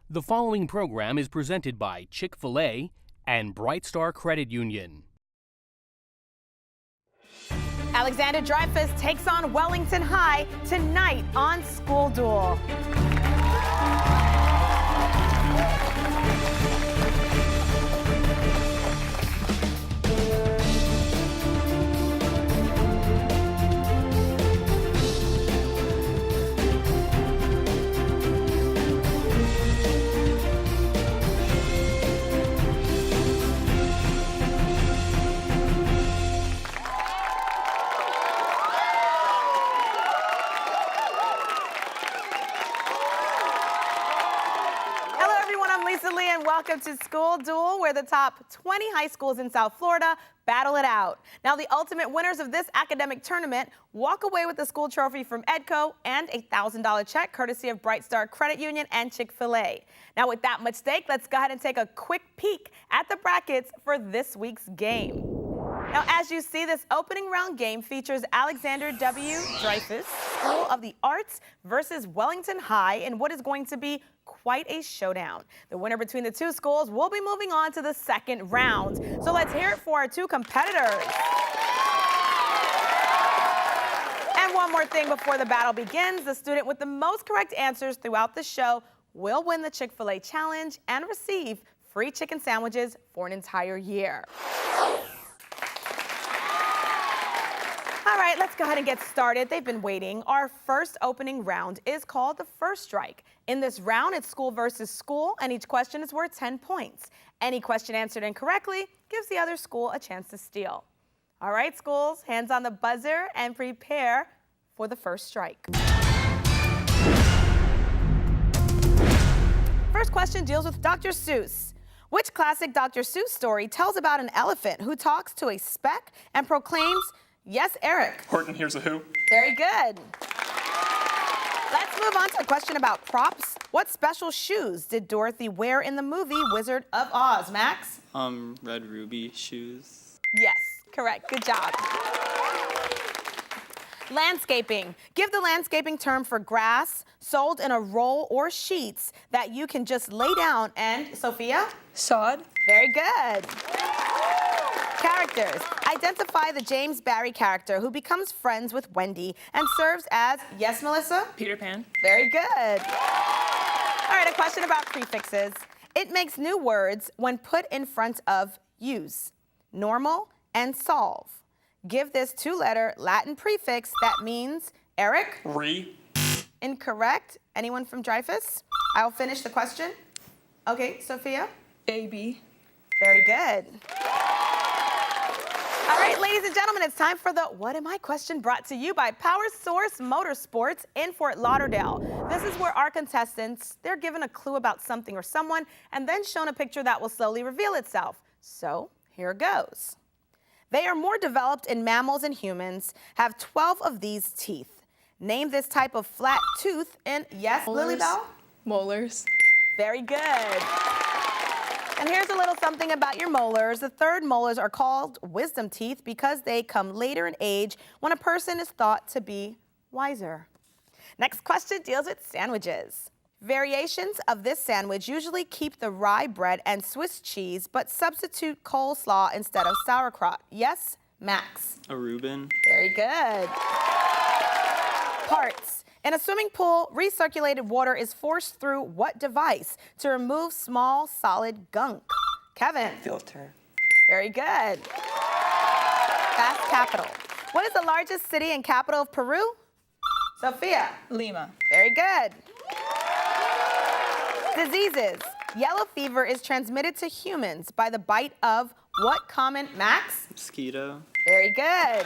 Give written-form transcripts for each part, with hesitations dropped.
The following program is presented by Chick-fil-A and Bright Star Credit Union. Alexander Dreyfus takes on Wellington High tonight on School Duel. And welcome to School Duel, where the top 20 high schools in South Florida battle it out. Now, the ultimate winners of this academic tournament walk away with the school trophy from EDCO and a $1,000 check courtesy of Bright Star Credit Union and Chick-fil-A. Now, with that much stake, let's go ahead and take a quick peek at the brackets for this week's game. Now, as you see, this opening round game features Alexander W. Dreyfus School of the Arts versus Wellington High in what is going to be quite a showdown. The winner between the two schools will be moving on to the second round. So let's hear it for our two competitors. And one more thing before the battle begins, the student with the most correct answers throughout the show will win the Chick-fil-A challenge and receive free chicken sandwiches for an entire year. All right, let's go ahead and get started. They've been waiting. Our first opening round is called the First Strike. In this round, it's school versus school, and each question is worth 10 points. Any question answered incorrectly gives the other school a chance to steal. All right, schools, hands on the buzzer and prepare for the first strike. First question deals with Dr. Seuss. Which classic Dr. Seuss story tells about an elephant who talks to a speck and proclaims, "Yes, Eric"? Horton Hears a Who. Very good. Let's move on to a question about props. What special shoes did Dorothy wear in the movie Wizard of Oz, Max? Red ruby shoes. Yes, correct. Good job. Landscaping. Give the landscaping term for grass sold in a roll or sheets that you can just lay down. And Sophia? Sod. Very good. Characters. Identify the James Barry character who becomes friends with Wendy and serves as, yes, Melissa? Peter Pan. Very good. All right, a question about prefixes. It makes new words when put in front of use, normal, and solve. Give this two-letter Latin prefix that means, Eric? Re. Incorrect. Anyone from Dreyfus? I'll finish the question. Okay, Sophia? AB. Very good. All right, ladies and gentlemen, it's time for the What Am I question brought to you by Power Source Motorsports in Fort Lauderdale. This is where our contestants, they're given a clue about something or someone and then shown a picture that will slowly reveal itself. So here goes. They are more developed in mammals and humans, have 12 of these teeth. Name this type of flat tooth in, yes, Molars. Lilybell? Molars. Very good. And here's a little something about your molars. The third molars are called wisdom teeth because they come later in age when a person is thought to be wiser. Next question deals with sandwiches. Variations of this sandwich usually keep the rye bread and Swiss cheese, but substitute coleslaw instead of sauerkraut. Yes, Max? A Reuben. Very good. Parts. In a swimming pool, recirculated water is forced through what device to remove small, solid gunk? Kevin? Filter. Very good. Fast capital. What is the largest city and capital of Peru? Sophia? Lima. Very good. Diseases. Yellow fever is transmitted to humans by the bite of what common, Max? Mosquito. Very good.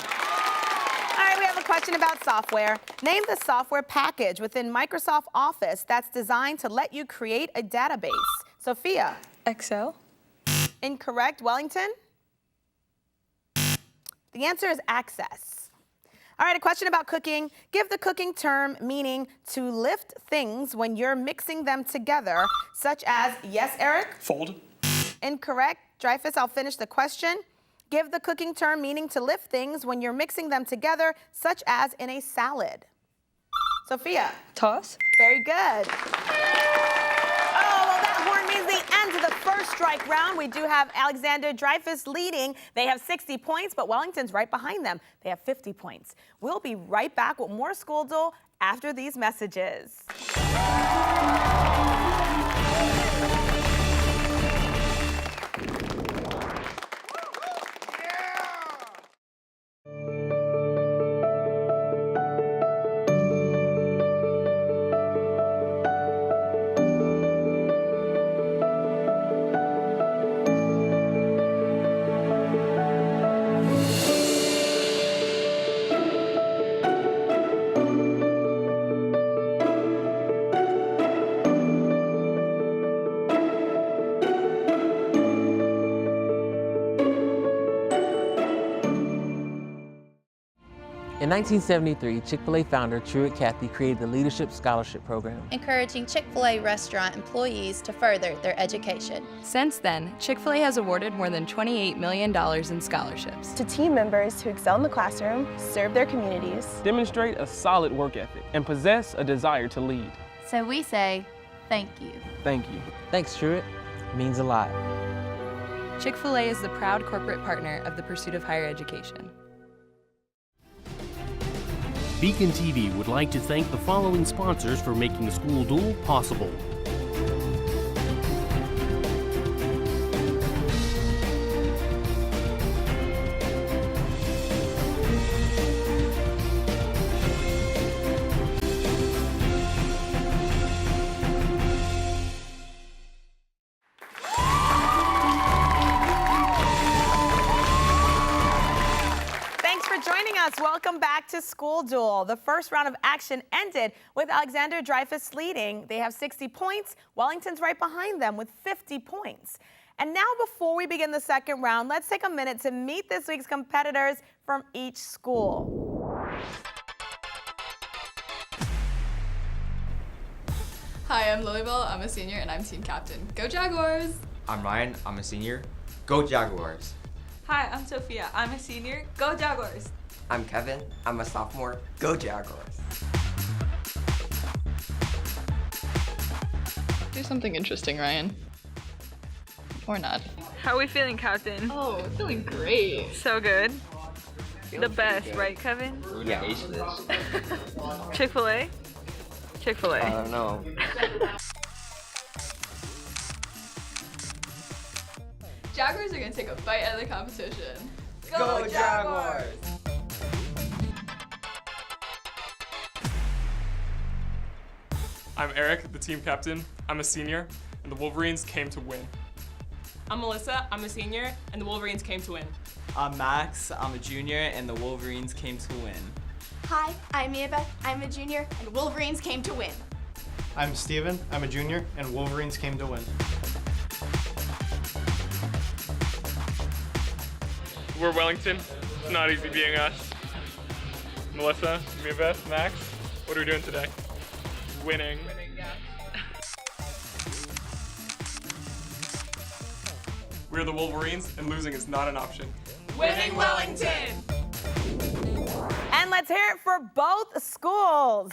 All right, we have a question about software. Name the software package within Microsoft Office that's designed to let you create a database. Sophia? Excel. Incorrect. Wellington? The answer is Access. All right, a question about cooking. Give the cooking term meaning to lift things when you're mixing them together, such as, yes, Eric? Fold. Incorrect. Dreyfus, I'll finish the question. Give the cooking term meaning to lift things when you're mixing them together, such as in a salad. Sophia? Toss. Very good. Oh, well, academic round, we do have Alexander Dreyfus leading. They have 60 points, but Wellington's right behind them. They have 50 points. We'll be right back with more School Duel after these messages. In 1973, Chick-fil-A founder Truett Cathy created the Leadership Scholarship Program, encouraging Chick-fil-A restaurant employees to further their education. Since then, Chick-fil-A has awarded more than $28 million in scholarships to team members who excel in the classroom, serve their communities, demonstrate a solid work ethic, and possess a desire to lead. So we say, thank you. Thank you. Thanks, Truett. It means a lot. Chick-fil-A is the proud corporate partner of the pursuit of higher education. Beacon TV would like to thank the following sponsors for making School Duel possible. Welcome back to School Duel. The first round of action ended with Alexander Dreyfus leading. They have 60 points. Wellington's right behind them with 50 points. And now before we begin the second round, let's take a minute to meet this week's competitors from each school. Hi, I'm Lilybell. I'm a senior and I'm team captain. Go Jaguars! I'm Ryan. I'm a senior. Go Jaguars! Hi, I'm Sophia. I'm a senior. Go Jaguars! I'm Kevin. I'm a sophomore. Go Jaguars! Do something interesting, Ryan. Or not. How are we feeling, Captain? Oh, feeling great. So good. The best, right, Kevin? Yeah, ace this. Chick-fil-A? Chick-fil-A. I don't know. Jaguars are gonna take a bite out of the competition. Go Jaguars! I'm Eric, the team captain. I'm a senior, and the Wolverines came to win. I'm Melissa, I'm a senior, and the Wolverines came to win. I'm Max, I'm a junior, and the Wolverines came to win. Hi, I'm Eva, I'm a junior, and Wolverines came to win. I'm Steven, I'm a junior, and Wolverines came to win. We're Wellington. It's not easy being us. Melissa, Eva, Max, what are we doing today? Winning. We're the Wolverines, and losing is not an option. Winning Wellington! And let's hear it for both schools.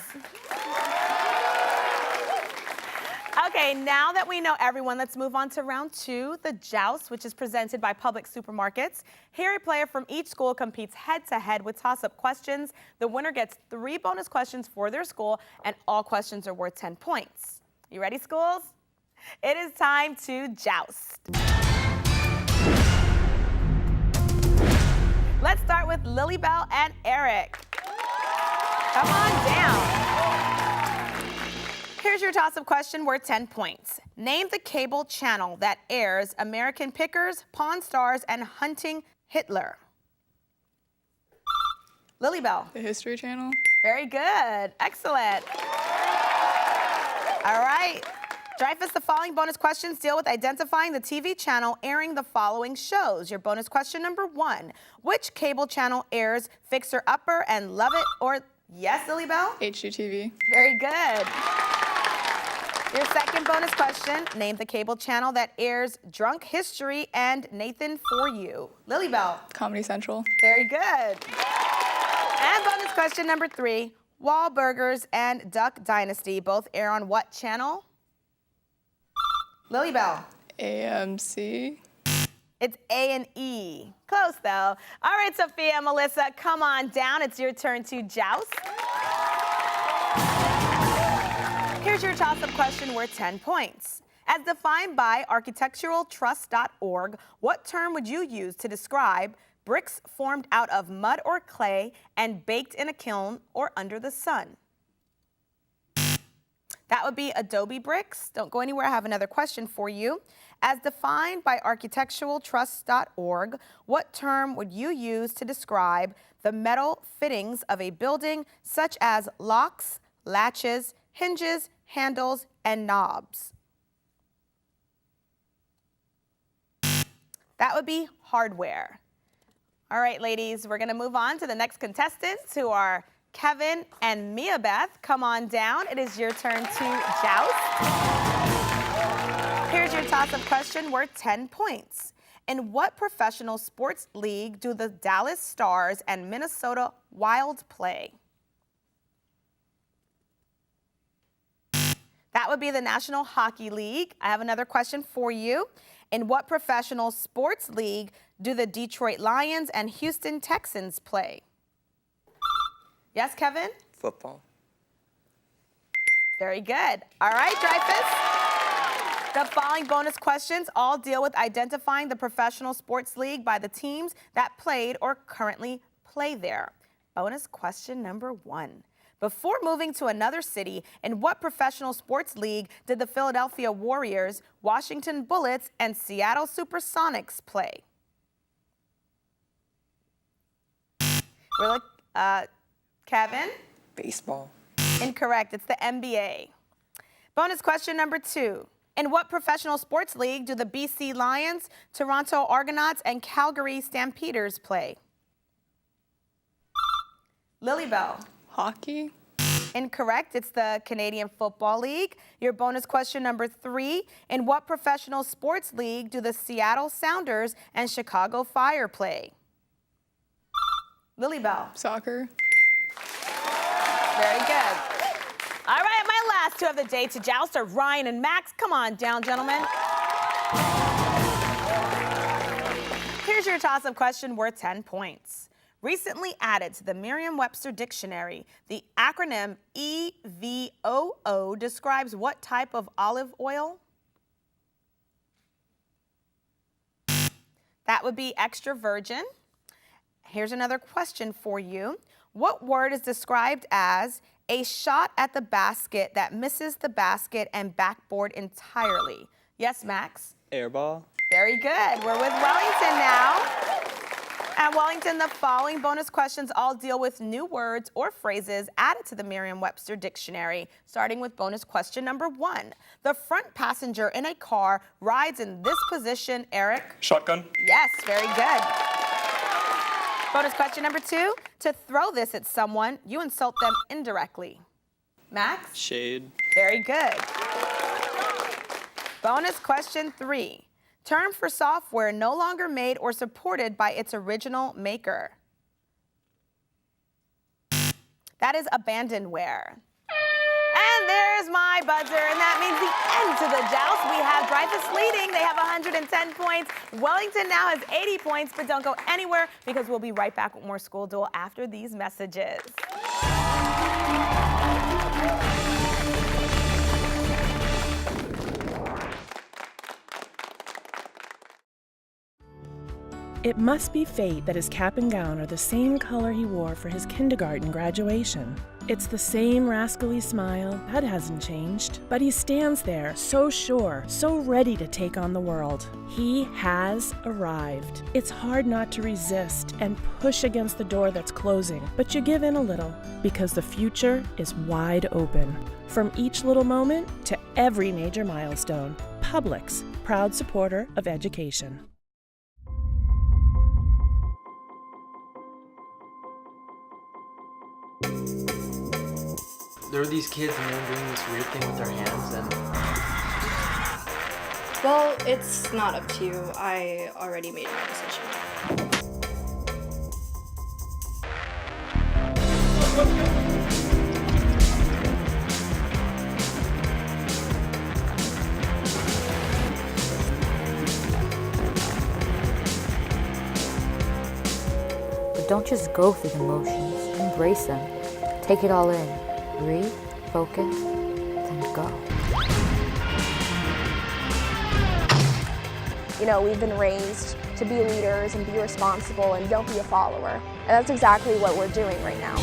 Okay, now that we know everyone, let's move on to round two, the Joust, which is presented by Public Supermarkets. Here, a player from each school competes head-to-head with toss-up questions. The winner gets 3 bonus questions for their school, and all questions are worth 10 points. You ready, schools? It is time to joust. Let's start with Lilybell and Eric. Come on down. Here's your toss-up question worth 10 points. Name the cable channel that airs American Pickers, Pawn Stars, and Hunting Hitler. Lilybell. The History Channel. Very good. Excellent. All right. Dreyfus, the following bonus questions deal with identifying the TV channel airing the following shows. Your bonus question number 1. Which cable channel airs Fixer Upper and Love It or... Yes, Lilybell? HGTV. Very good. Your second bonus question, name the cable channel that airs Drunk History and Nathan For You. Lilybell. Comedy Central. Very good. And bonus question number 3, Wahlburgers and Duck Dynasty both air on what channel? Lilybell. AMC. It's A and E. Close, though. All right, Sophia and Melissa, come on down. It's your turn to joust. Here's your toss-up question worth 10 points. As defined by architecturaltrust.org, what term would you use to describe bricks formed out of mud or clay and baked in a kiln or under the sun? That would be adobe bricks. Don't go anywhere. I have another question for you. As defined by architecturaltrust.org, what term would you use to describe the metal fittings of a building, such as locks, latches, hinges, handles, and knobs? That would be hardware. All right, ladies, we're going to move on to the next contestants, who are Kevin and Mia Beth. Come on down. It is your turn to joust. Here's your toss-up question worth 10 points. In what professional sports league do the Dallas Stars and Minnesota Wild play? That would be the National Hockey League. I have another question for you. In what professional sports league do the Detroit Lions and Houston Texans play? Yes, Kevin? Football. Very good. All right, Dreyfus. The following bonus questions all deal with identifying the professional sports league by the teams that played or currently play there. Bonus question number 1. Before moving to another city, in what professional sports league did the Philadelphia Warriors, Washington Bullets, and Seattle Supersonics play? Kevin? Baseball. Incorrect. It's the NBA. Bonus question number 2. In what professional sports league do the BC Lions, Toronto Argonauts, and Calgary Stampeders play? Lilybell. Hockey. Incorrect. It's the Canadian Football League. Your bonus question number 3. In what professional sports league do the Seattle Sounders and Chicago Fire play? Lilybell. Soccer. Very good. All right, my last two of the day to joust are Ryan and Max. Come on down, gentlemen. Here's your toss-up question worth 10 points. Recently added to the Merriam-Webster dictionary, the acronym EVOO describes what type of olive oil? That would be extra virgin. Here's another question for you. What word is described as a shot at the basket that misses the basket and backboard entirely? Yes, Max? Airball. Very good. We're with Wellington now. At Wellington, the following bonus questions all deal with new words or phrases added to the Merriam-Webster dictionary, starting with bonus question number 1. The front passenger in a car rides in this position, Eric? Shotgun. Yes, very good. Bonus question number 2. To throw this at someone, you insult them indirectly. Max? Shade. Very good. Bonus question 3. Term for software no longer made or supported by its original maker. That is abandonware. And there's my buzzer, and that means the end to the joust. We have Dreyfus leading. They have 110 points. Wellington now has 80 points, but don't go anywhere because we'll be right back with more School Duel after these messages. It must be fate that his cap and gown are the same color he wore for his kindergarten graduation. It's the same rascally smile, that hasn't changed. But he stands there, so sure, so ready to take on the world. He has arrived. It's hard not to resist and push against the door that's closing, but you give in a little, because the future is wide open. From each little moment to every major milestone, Publix, proud supporter of education. There were these kids and they were doing this weird thing with their hands and... Well, it's not up to you. I already made my decision. Don't just go through the motions, embrace them. Take it all in. Breathe, focus, then go. You know, we've been raised to be leaders and be responsible and don't be a follower. And that's exactly what we're doing right now.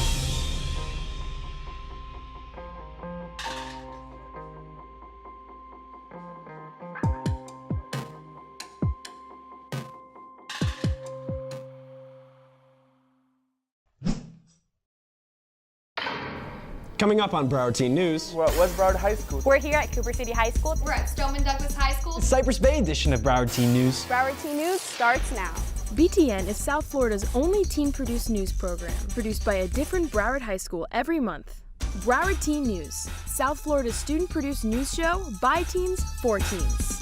Coming up on Broward Teen News. We're at West Broward High School. We're here at Cooper City High School. We're at Stoneman Douglas High School. Cypress Bay edition of Broward Teen News. Broward Teen News starts now. BTN is South Florida's only teen-produced news program, produced by a different Broward High School every month. Broward Teen News, South Florida's student-produced news show by teens for teens.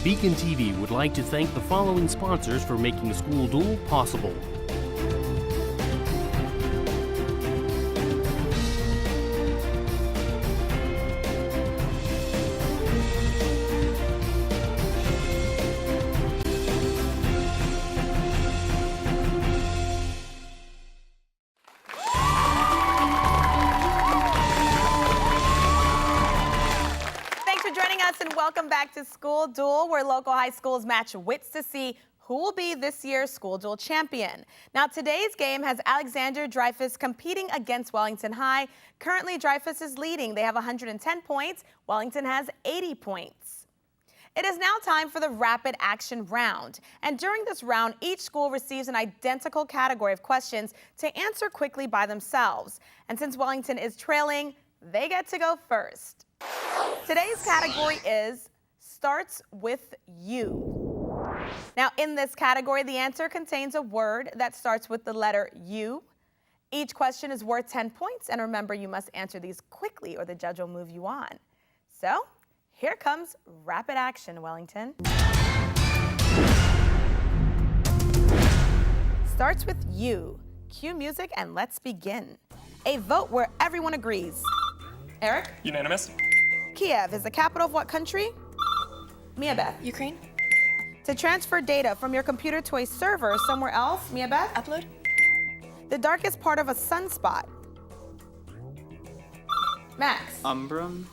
Beacon TV would like to thank the following sponsors for making School Duel possible. And welcome back to School Duel, where local high schools match wits to see who will be this year's School Duel champion. Now, today's game has Alexander Dreyfus competing against Wellington High. Currently, Dreyfus is leading. They have 110 points. Wellington has 80 points. It is now time for the rapid action round. And during this round, each school receives an identical category of questions to answer quickly by themselves. And since Wellington is trailing, they get to go first. Today's category is starts with U. Now, in this category, the answer contains a word that starts with the letter U. Each question is worth 10 points, and remember, you must answer these quickly or the judge will move you on. So, here comes rapid action, Wellington. Starts with U. Cue music and let's begin. A vote where everyone agrees. Eric? Unanimous. Kiev is the capital of what country? Mia Beth. Ukraine. To transfer data from your computer to a server somewhere else, Mia Beth? Upload. The darkest part of a sunspot. Max. Umbrum.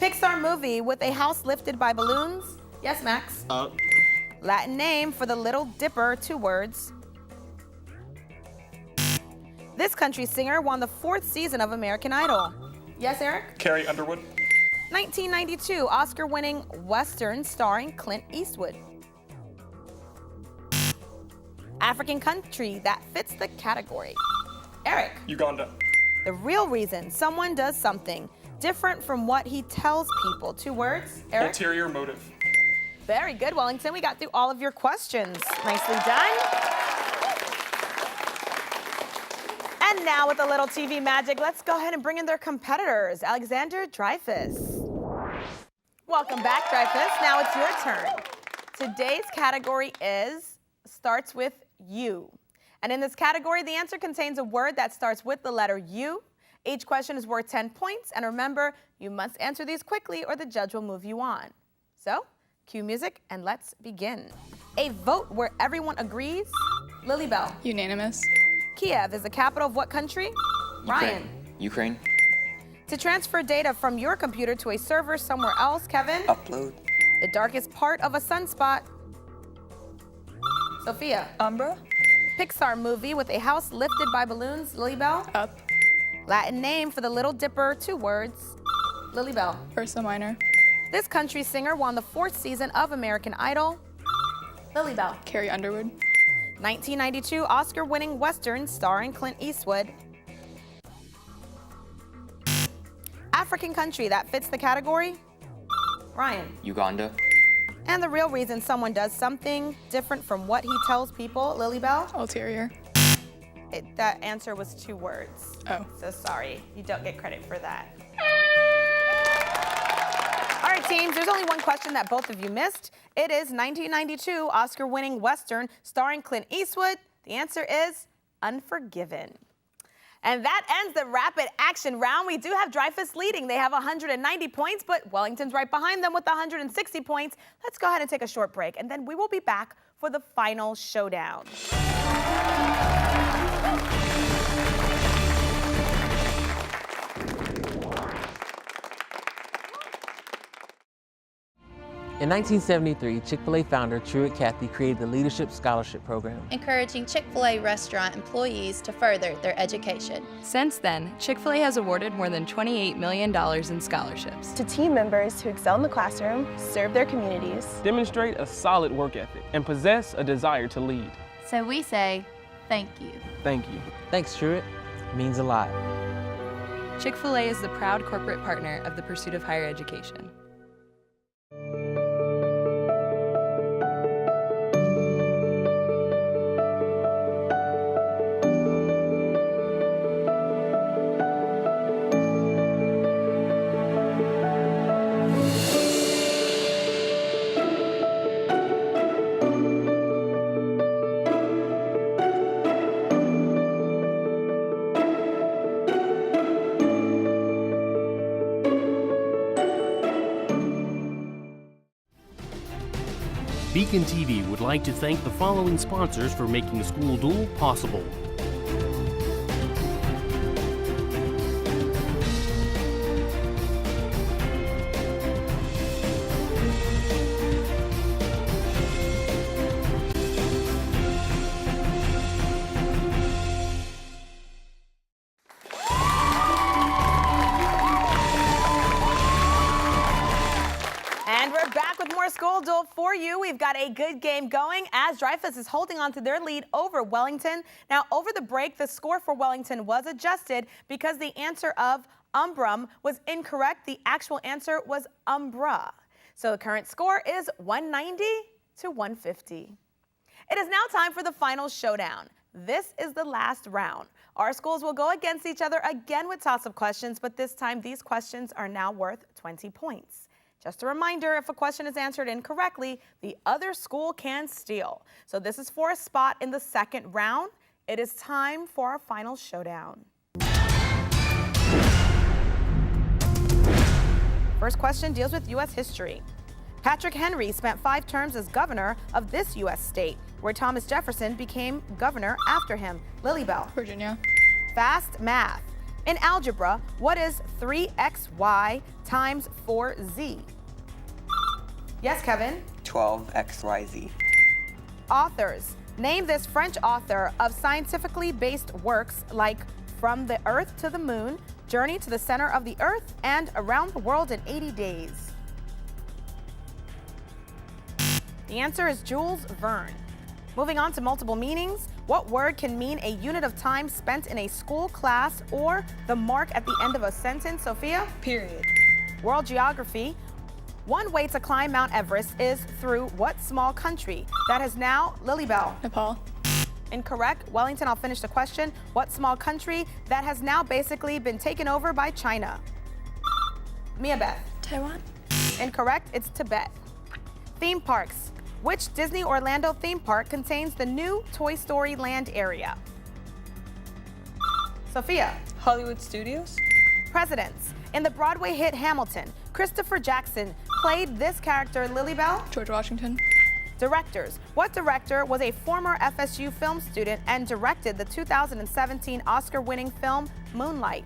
Pixar movie with a house lifted by balloons. Yes, Max. Up. Latin name for the Little Dipper, 2 words. This country singer won the 4th season of American Idol. Yes, Eric? Carrie Underwood. 1992 Oscar-winning Western starring Clint Eastwood. African country that fits the category. Eric? Uganda. The real reason someone does something different from what he tells people. 2 words. Eric? Ulterior motive. Very good, Wellington. We got through all of your questions. Nicely done. And now with a little TV magic, let's go ahead and bring in their competitors. Alexander Dreyfus. Welcome back, Dreyfus. Now it's your turn. Today's category starts with U. And in this category, the answer contains a word that starts with the letter U. Each question is worth 10 points. And remember, you must answer these quickly or the judge will move you on. So, cue music and let's begin. A vote where everyone agrees. Lily Bell. Unanimous. Kiev is the capital of what country? Ryan. Ukraine. To transfer data from your computer to a server somewhere else, Kevin. Upload. The darkest part of a sunspot. Sophia. Umbra. Pixar movie with a house lifted by balloons. Lily Bell. Up. Latin name for the Little Dipper, 2 words. Lily Bell. Ursa Minor. This country singer won the 4th season of American Idol. Lily Bell. Carrie Underwood. 1992 Oscar-winning Western starring Clint Eastwood. African country that fits the category? Ryan. Uganda. And the real reason someone does something different from what he tells people? Lily Bell? Ulterior. That answer was 2 words. Oh. So sorry, you don't get credit for that. All right, teams, there's only one question that both of you missed. It is 1992 Oscar-winning Western starring Clint Eastwood. The answer is Unforgiven. And that ends the rapid action round. We do have Dreyfus leading. They have 190 points, but Wellington's right behind them with 160 points. Let's go ahead and take a short break, and then we will be back for the final showdown. In 1973, Chick-fil-A founder Truett Cathy created the Leadership Scholarship Program, encouraging Chick-fil-A restaurant employees to further their education. Since then, Chick-fil-A has awarded more than $28 million in scholarships To team members who excel in the classroom, serve their communities, demonstrate a solid work ethic, and possess a desire to lead. So we say, thank you. Thank you. Thanks, Truett. It means a lot. Chick-fil-A is the proud corporate partner of the pursuit of higher education. Beacon TV would like to thank the following sponsors for making School Duel possible. School Duel for you. We've got a good game going as Dreyfus is holding on to their lead over Wellington. Now, over the break, the score for Wellington was adjusted because the answer of umbrum was incorrect. The actual answer was umbra. So the current score is 190 to 150. It is now time for the final showdown. This is the last round. Our schools will go against each other again with toss-up questions, but this time these questions are now worth 20 points. Just a reminder, if a question is answered incorrectly, the other school can steal. So this is for a spot in the second round. It is time for our final showdown. First question deals with U.S. history. Patrick Henry spent 5 terms as governor of this U.S. state, where Thomas Jefferson became governor after him. Lilybell. Virginia. Fast math. In algebra, what is 3xy times 4z? Yes, Kevin? 12xyz. Authors. Name this French author of scientifically based works like From the Earth to the Moon, Journey to the Center of the Earth, and Around the World in 80 Days. The answer is Jules Verne. Moving on to multiple meanings. What word can mean a unit of time spent in a school class or the mark at the end of a sentence? Sophia? Period. World geography. One way to climb Mount Everest is through what small country? That is now Lilybell. Nepal. Incorrect. Wellington, I'll finish the question. What small country that has now basically been taken over by China? Mia Beth. Taiwan. Incorrect. It's Tibet. Theme parks. Which Disney Orlando theme park contains the new Toy Story Land area? Sophia. Hollywood Studios. Presidents. In the Broadway hit Hamilton, Christopher Jackson played this character, Lilybell. George Washington. Directors. What director was a former FSU film student and directed the 2017 Oscar-winning film Moonlight?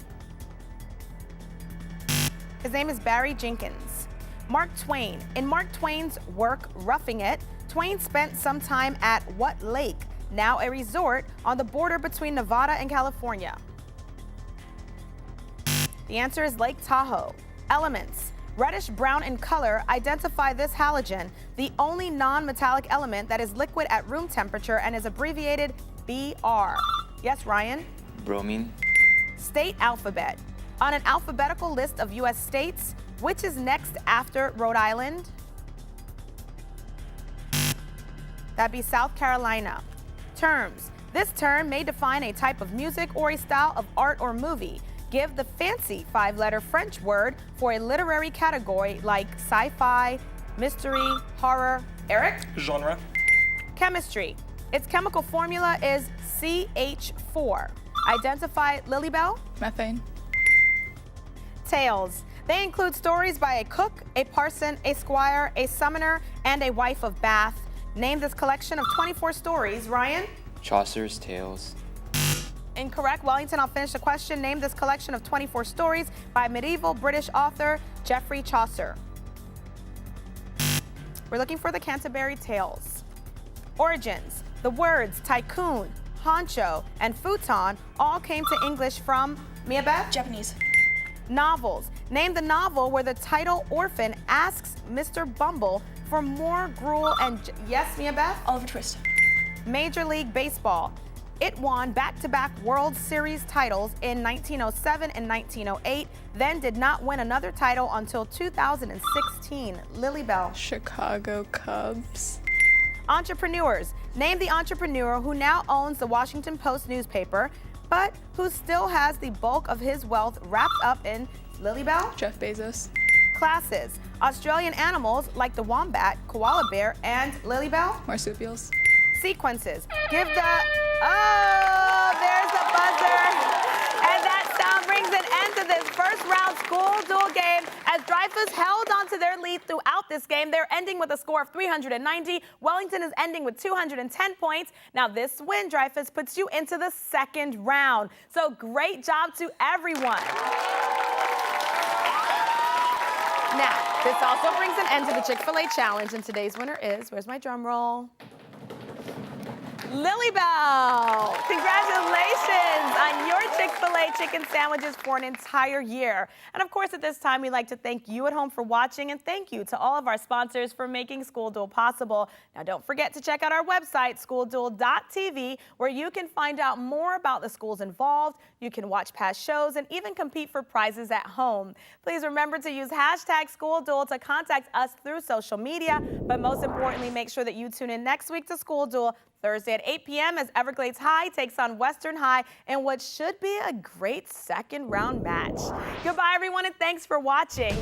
His name is Barry Jenkins. Mark Twain. In Mark Twain's work, Roughing It, Twain spent some time at what lake, now a resort on the border between Nevada and California? The answer is Lake Tahoe. Elements. Reddish brown in color identify this halogen, the only non-metallic element that is liquid at room temperature and is abbreviated Br. Yes, Ryan? Bromine. State alphabet. On an alphabetical list of U.S. states, which is next after Rhode Island? That'd be South Carolina. Terms. This term may define a type of music or a style of art or movie. Give the fancy 5-letter French word for a literary category like sci-fi, mystery, horror, Eric? Genre. Chemistry. Its chemical formula is CH4. Identify Lilybell. Methane. Tales. They include stories by a cook, a parson, a squire, a summoner, and a wife of Bath. Name this collection of 24 stories. Ryan? Chaucer's Tales. Incorrect. Wellington, I'll finish the question. Name this collection of 24 stories by medieval British author Geoffrey Chaucer. We're looking for the Canterbury Tales. Origins. The words tycoon, honcho, and futon all came to English from Mia Beth? Japanese. Novels. Name the novel where the title orphan asks Mr. Bumble for more gruel and... Yes, Mia Beth? Oliver Twist. Major League Baseball. It won back-to-back World Series titles in 1907 and 1908, then did not win another title until 2016. Lilybell. Chicago Cubs. Entrepreneurs. Name the entrepreneur who now owns the Washington Post newspaper, but who still has the bulk of his wealth wrapped up in Lilybell. Jeff Bezos. Classes. Australian animals like the wombat, koala bear, and Lilybell. Marsupials. Sequences. Give the... Oh, there's a buzzer. And that sound brings an end to this first round school duel game. As Dreyfus held on to their lead throughout this game, they're ending with a score of 390. Wellington is ending with 210 points. Now this win, Dreyfus, puts you into the second round. So great job to everyone. Now, this also brings an end to the Chick-fil-A challenge, and today's winner is, where's my drum roll? Lilybell, congratulations on your Chick-fil-A chicken sandwiches for an entire year. And of course, at this time, we'd like to thank you at home for watching, and thank you to all of our sponsors for making School Duel possible. Now, don't forget to check out our website, schoolduel.tv, where you can find out more about the schools involved. You can watch past shows and even compete for prizes at home. Please remember to use #SchoolDuel to contact us through social media. But most importantly, make sure that you tune in next week to School Duel Thursday at 8 p.m. as Everglades High takes on Western High in what should be a great second round match. Goodbye, everyone, and thanks for watching.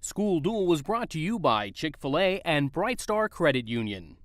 School Duel was brought to you by Chick-fil-A and Bright Star Credit Union.